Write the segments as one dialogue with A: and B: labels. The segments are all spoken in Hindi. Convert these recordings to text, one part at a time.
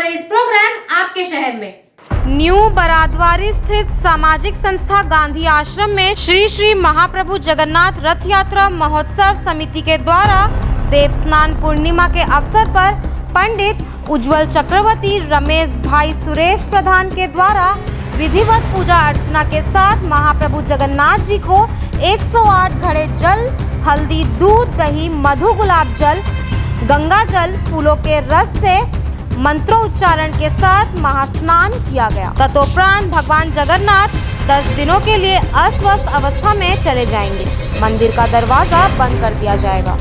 A: हमारे इस प्रोग्राम आपके शहर में।
B: न्यू बरादवारी स्थित सामाजिक संस्था गांधी आश्रम में श्री श्री महाप्रभु जगन्नाथ रथ यात्रा महोत्सव समिति के द्वारा देव स्नान पूर्णिमा के अवसर पर पंडित उज्जवल चक्रवर्ती, रमेश भाई सुरेश प्रधान के द्वारा विधिवत पूजा अर्चना के साथ महाप्रभु जगन्नाथ जी को 108 घड़े जल, हल्दी, दूध, दही, मधु, गुलाब जल, गंगा जल, फूलों के रस से मंत्रोच्चारण के साथ महास्नान किया गया। तदोपरांत भगवान जगन्नाथ 10 दिनों के लिए अस्वस्थ अवस्था में चले जाएंगे। मंदिर का दरवाजा बंद कर दिया जाएगा।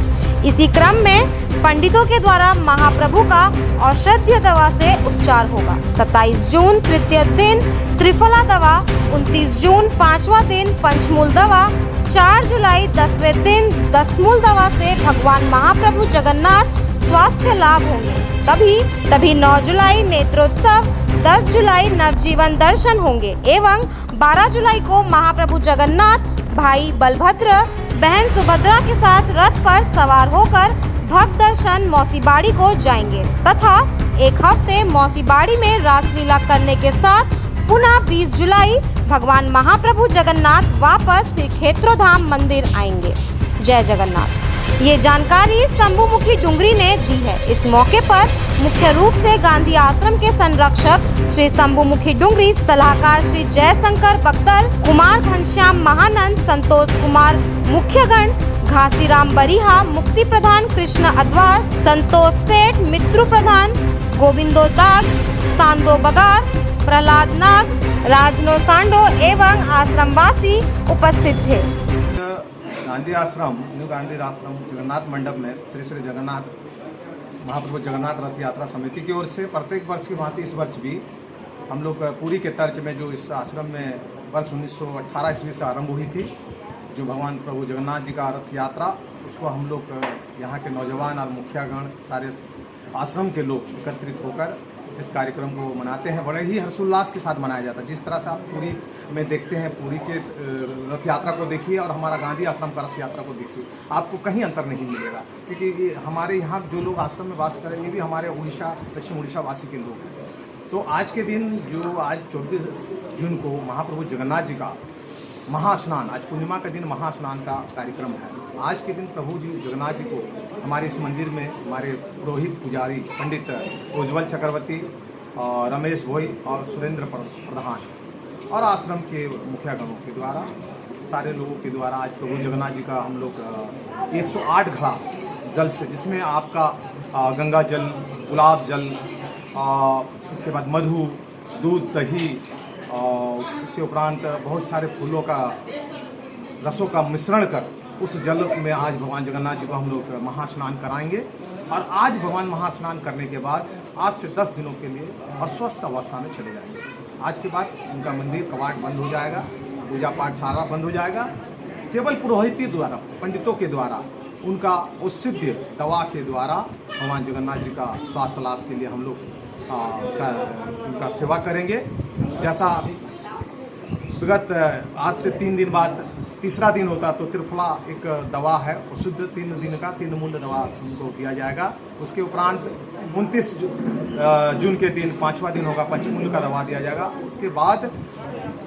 B: इसी क्रम में पंडितों के द्वारा महाप्रभु का औषधीय दवा से उपचार होगा। 27 जून तृतीय दिन त्रिफला दवा, 29 जून 5वां दिन पंचमूल दवा, 4 जुलाई 10वें दिन दसमूल दवा से भगवान महाप्रभु जगन्नाथ स्वास्थ्य लाभ होंगे। तभी 9 जुलाई नेत्रोत्सव, 10 जुलाई नवजीवन दर्शन होंगे एवं 12 जुलाई को महाप्रभु जगन्नाथ भाई बलभद्र, बहन सुभद्रा के साथ रथ पर सवार होकर भक्त दर्शन मौसीबाड़ी को जाएंगे तथा एक हफ्ते मौसीबाड़ी में रासलीला करने के साथ पुनः 20 जुलाई भगवान महाप्रभु जगन्नाथ वापस श्री क्षेत्रोधाम मंदिर आएंगे। जय जगन्नाथ। ये जानकारी शंभुमुखी डुंगरी ने दी है। इस मौके पर मुख्य रूप से गांधी आश्रम के संरक्षक श्री शंभुमुखी डुंगरी, सलाहकार श्री जयशंकर बगदल, कुमार घनश्याम महानंद, संतोष कुमार मुख्यगण, घासीराम बरिहा, मुक्ति प्रधान कृष्ण अद्वार, संतोष सेठ, मित्रु प्रधान, गोविंदो दाग, सांदो बगार, प्रहलाद नाग, राजनो सांडो एवं आश्रमवासी उपस्थित थे।
C: गांधी आश्रम, न्यू गांधी आश्रम जगन्नाथ मंडप में श्री श्री जगन्नाथ महाप्रभु जगन्नाथ रथ यात्रा समिति की ओर से प्रत्येक वर्ष की भांति इस वर्ष भी हम लोग पूरी के तर्ज में जो इस आश्रम में वर्ष 1918 ईस्वी से आरंभ हुई थी, जो भगवान प्रभु जगन्नाथ जी का रथ यात्रा, उसको हम लोग यहाँ के नौजवान और मुखियागण सारे आश्रम के लोग एकत्रित होकर इस कार्यक्रम को मनाते हैं। बड़े ही हर्षोल्लास के साथ मनाया जाता है। जिस तरह से आप पूरी में देखते हैं, पूरी के रथ यात्रा को देखिए और हमारा गांधी आश्रम का रथ यात्रा को देखिए, आपको कहीं अंतर नहीं मिलेगा। क्योंकि ये हमारे यहाँ जो लोग आश्रम में वास करें, ये भी हमारे उड़ीसा, पश्चिम उड़ीसा वासी के लोग हैं। तो आज के दिन जो आज 24 जून को महाप्रभु जगन्नाथ जी का महास्नान, आज पूर्णिमा का दिन महास्नान का कार्यक्रम है। आज के दिन प्रभु जी जगन्नाथ जी को हमारे इस मंदिर में हमारे पुरोहित पुजारी पंडित उज्जवल चक्रवर्ती, रमेश भोई और सुरेंद्र प्रधान और आश्रम के मुखियागणों के द्वारा, सारे लोगों के द्वारा आज प्रभु जगन्नाथ जी का हम लोग 108 घड़ा जल से, जिसमें आपका गंगा जल, गुलाब जल, उसके बाद मधु, दूध, दही, उसके उपरांत बहुत सारे फूलों का रसों का मिश्रण कर उस जल में आज भगवान जगन्नाथ जी को हम लोग महास्नान कराएंगे। और आज भगवान महास्नान करने के बाद आज से 10 दिनों के लिए अस्वस्थ अवस्था में चले जाएंगे। आज के बाद उनका मंदिर कवाट बंद हो जाएगा, पूजा पाठ सारा बंद हो जाएगा। केवल पुरोहित द्वारा, पंडितों के द्वारा, उनका औषधीय दवा के द्वारा भगवान जगन्नाथ जी का स्वास्थ्य लाभ के लिए हम लोग उनका सेवा करेंगे। जैसा विगत आज से 3 दिन बाद तीसरा दिन होता तो त्रिफला एक दवा है, शुद्ध 3 दिन का 3 मूल्य दवा उनको दिया जाएगा। उसके उपरांत 29 जून के दिन 5वां दिन होगा, पंचमूल्य का दवा दिया जाएगा। उसके बाद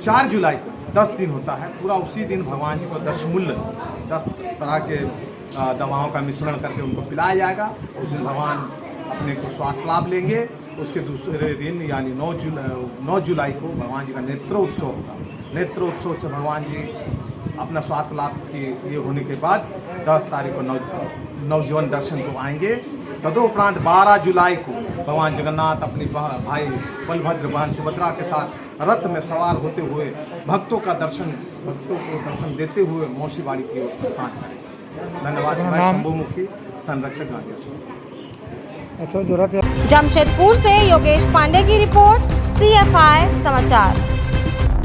C: 4 जुलाई को 10 दिन होता है, पूरा उसी दिन भगवान जी को 10 मूल्य 10 तरह के दवाओं का मिश्रण करके उनको पिलाया जाएगा। उस दिन भगवान अपने को स्वास्थ्य लाभ लेंगे। उसके दूसरे दिन यानी 9 जुलाई को भगवान जी का नेत्रोत्सव होगा। नेत्रोत्सव से भगवान जी अपना स्वास्थ्य लाभ के ये होने के बाद 10 तारीख को नवजीवन दर्शन को आएंगे। तदोपरांत 12 जुलाई को भगवान जगन्नाथ अपनी भाई बलभद्र, बहन सुभद्रा के साथ रथ में सवार होते हुए भक्तों को दर्शन देते हुए मौसीबाड़ी की ओर प्रस्थान करेंगे। धन्यवाद। मैं शंभुमुखी, संरक्षक गांधी आश्रम।
B: जमशेदपुर से योगेश पांडे की रिपोर्ट, CFI समाचार।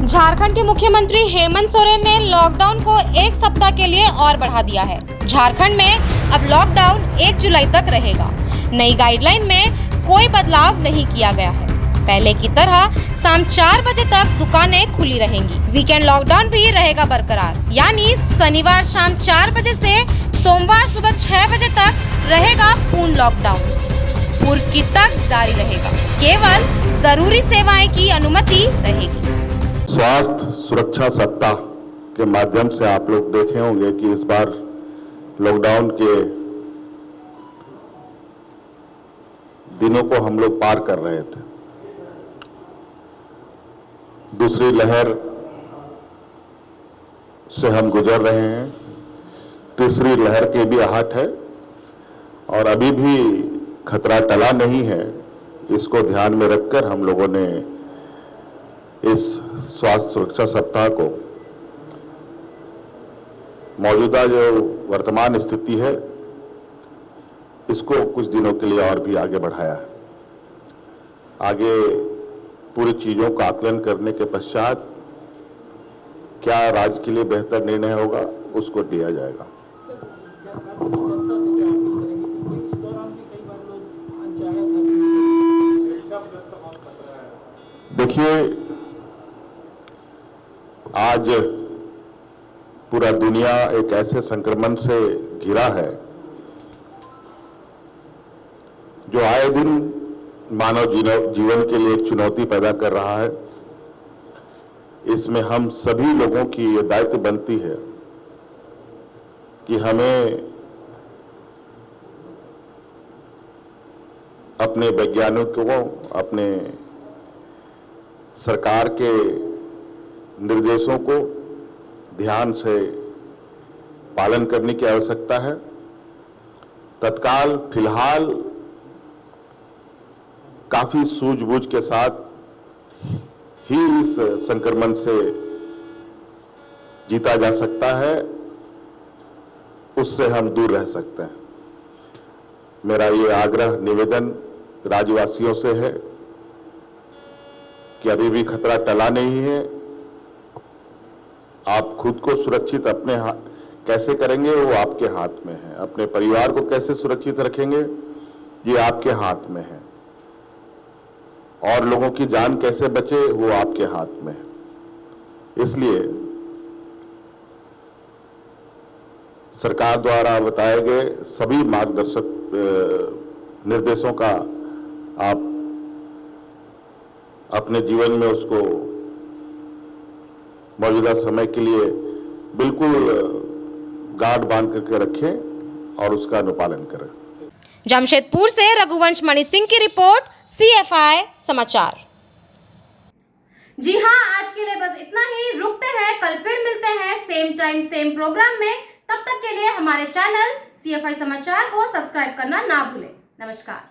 B: झारखंड के मुख्यमंत्री हेमंत सोरेन ने लॉकडाउन को 1 सप्ताह के लिए और बढ़ा दिया है। झारखंड में अब लॉकडाउन 1 जुलाई तक रहेगा। नई गाइडलाइन में कोई बदलाव नहीं किया गया है। पहले की तरह शाम 4 बजे तक दुकानें खुली रहेंगी। वीकेंड लॉकडाउन भी रहेगा बरकरार, यानी शनिवार शाम 4 बजे से सोमवार सुबह 6 बजे तक रहेगा पूर्ण लॉकडाउन। पूर्व की तक जारी रहेगा। केवल जरूरी सेवाएं की अनुमति रहेगी।
D: स्वास्थ्य सुरक्षा सप्ताह के माध्यम से आप लोग देखे होंगे कि इस बार लॉकडाउन के दिनों को हम लोग पार कर रहे थे। दूसरी लहर से हम गुजर रहे हैं, तीसरी लहर की भी आहट है और अभी भी खतरा टला नहीं है। इसको ध्यान में रखकर हम लोगों ने इस स्वास्थ्य सुरक्षा सप्ताह को मौजूदा जो वर्तमान स्थिति है इसको कुछ दिनों के लिए और भी आगे बढ़ाया है। आगे पूरी चीजों का आकलन करने के पश्चात क्या राज्य के लिए बेहतर निर्णय होगा उसको लिया जाएगा। देखिए, आज पूरा दुनिया एक ऐसे संक्रमण से घिरा है जो आए दिन मानव जीवन के लिए एक चुनौती पैदा कर रहा है। इसमें हम सभी लोगों की ये दायित्व बनती है कि हमें अपने वैज्ञानिकों, अपने सरकार के निर्देशों को ध्यान से पालन करने की आवश्यकता है। तत्काल फिलहाल काफी सूझबूझ के साथ ही इस संक्रमण से जीता जा सकता है, उससे हम दूर रह सकते हैं। मेरा ये आग्रह निवेदन राज्यवासियों से है कि अभी भी खतरा टला नहीं है। आप खुद को सुरक्षित अपने कैसे करेंगे वो आपके हाथ में है। अपने परिवार को कैसे सुरक्षित रखेंगे ये आपके हाथ में है। और लोगों की जान कैसे बचे वो आपके हाथ में है। इसलिए सरकार द्वारा बताए गए सभी मार्गदर्शक निर्देशों का आप अपने जीवन में उसको मौजूदा समय के लिए बिल्कुल गांठ बांध करके रखें और उसका अनुपालन करें।
B: जमशेदपुर से रघुवंश मणि सिंह की रिपोर्ट, CFI समाचार।
A: जी हाँ, आज के लिए बस इतना ही। रुकते हैं, कल फिर मिलते हैं सेम टाइम सेम प्रोग्राम में। तब तक के लिए हमारे चैनल CFI समाचार को सब्सक्राइब करना ना भूलें। नमस्कार।